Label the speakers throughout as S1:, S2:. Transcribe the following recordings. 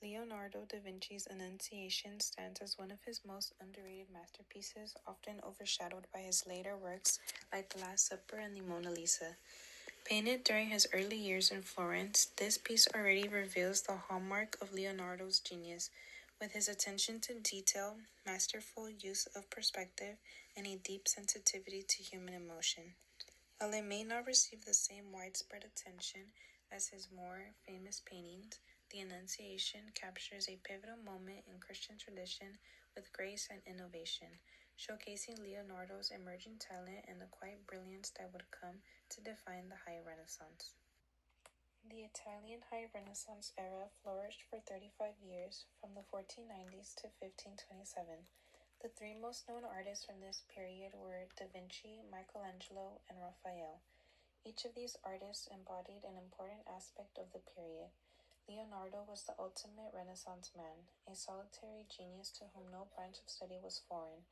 S1: Leonardo da Vinci's Annunciation stands as one of his most underrated masterpieces, often overshadowed by his later works like The Last Supper and the Mona Lisa. Painted during his early years in Florence, this piece already reveals the hallmark of Leonardo's genius, with his attention to detail, masterful use of perspective, and a deep sensitivity to human emotion. While it may not receive the same widespread attention as his more famous paintings, the Annunciation captures a pivotal moment in Christian tradition with grace and innovation, showcasing Leonardo's emerging talent and the quiet brilliance that would come to define the High Renaissance. The Italian High Renaissance era flourished for 35 years, from the 1490s to 1527. The three most known artists from this period were Da Vinci, Michelangelo, and Raphael. Each of these artists embodied an important aspect of the period. Leonardo was the ultimate Renaissance man, a solitary genius to whom no branch of study was foreign.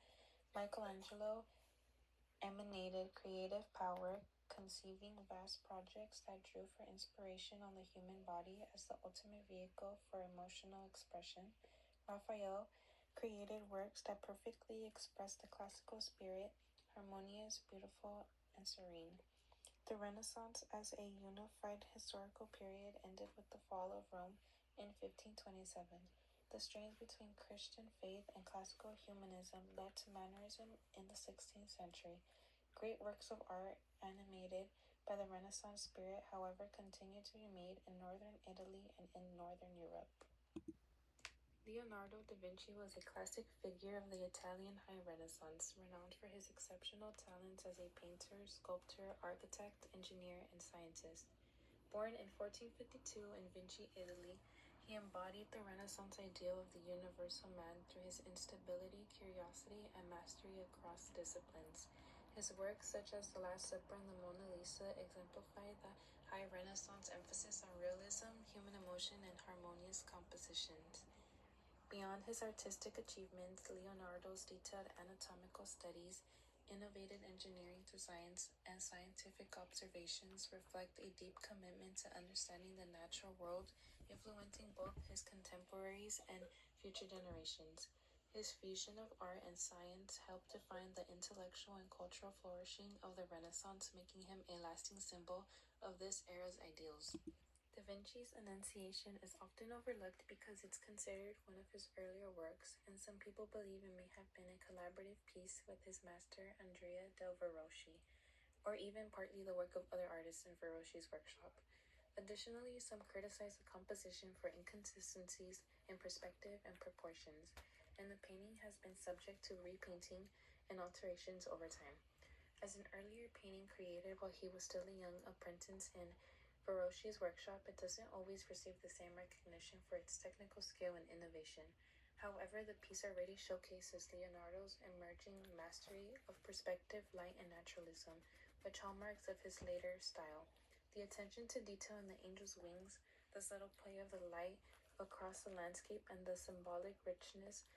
S1: Michelangelo emanated creative power, conceiving vast projects that drew for inspiration on the human body as the ultimate vehicle for emotional expression. Raphael created works that perfectly expressed the classical spirit, harmonious, beautiful, and serene. The Renaissance as a unified historical period ended with the fall of Rome in 1527. The strains between Christian faith and classical humanism led to mannerism in the 16th century. Great works of art animated by the Renaissance spirit, however, continued to be made in northern Italy and in northern Europe. Leonardo da Vinci was a classic figure of the Italian High Renaissance, renowned for his exceptional talents as a painter, sculptor, architect, engineer, and scientist. Born in 1452 in Vinci, Italy, he embodied the Renaissance ideal of the universal man through his instability, curiosity, and mastery across disciplines. His works, such as The Last Supper and the Mona Lisa, exemplify the High Renaissance emphasis on realism, human emotion, and harmonious compositions. Beyond his artistic achievements, Leonardo's detailed anatomical studies, innovative engineering designs, and scientific observations reflect a deep commitment to understanding the natural world, influencing both his contemporaries and future generations. His fusion of art and science helped define the intellectual and cultural flourishing of the Renaissance, making him a lasting symbol of this era's ideals. Da Vinci's Annunciation is often overlooked because it's considered one of his earlier works, and some people believe it may have been a collaborative piece with his master Andrea del Verrocchio, or even partly the work of other artists in Verrocchio's workshop. Additionally, some criticize the composition for inconsistencies in perspective and proportions, and the painting has been subject to repainting and alterations over time. As an earlier painting created while he was still a young apprentice in Verrocchio's workshop, it doesn't always receive the same recognition for its technical skill and innovation. However, the piece already showcases Leonardo's emerging mastery of perspective, light, and naturalism, which hallmarks of his later style. The attention to detail in the angel's wings, the subtle play of the light across the landscape, and the symbolic richness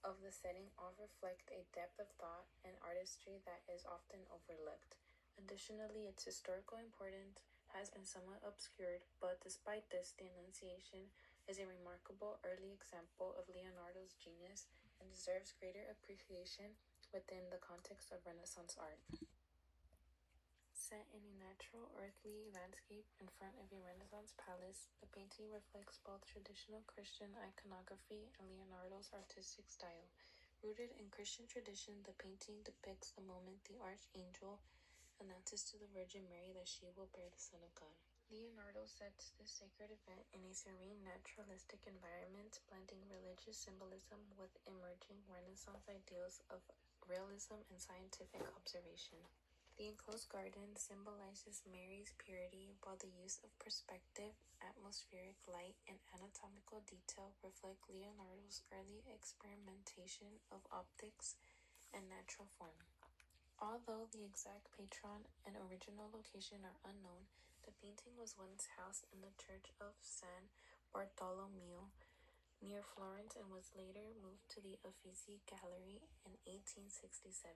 S1: of the setting all reflect a depth of thought and artistry that is often overlooked. Additionally, its historical importance has been somewhat obscured, but despite this, the Annunciation is a remarkable early example of Leonardo's genius and deserves greater appreciation within the context of Renaissance art. Set in a natural, earthly landscape in front of a Renaissance palace, the painting reflects both traditional Christian iconography and Leonardo's artistic style. Rooted in Christian tradition, the painting depicts the moment the archangel announces to the Virgin Mary that she will bear the Son of God. Leonardo sets this sacred event in a serene, naturalistic environment, blending religious symbolism with emerging Renaissance ideals of realism and scientific observation. The enclosed garden symbolizes Mary's purity, while the use of perspective, atmospheric light, and anatomical detail reflect Leonardo's early experimentation of optics and natural form. Although the exact patron and original location are unknown, the painting was once housed in the Church of San Bartolomeo near Florence and was later moved to the Uffizi Gallery in 1867.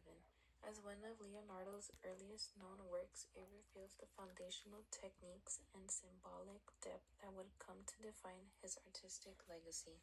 S1: As one of Leonardo's earliest known works, it reveals the foundational techniques and symbolic depth that would come to define his artistic legacy.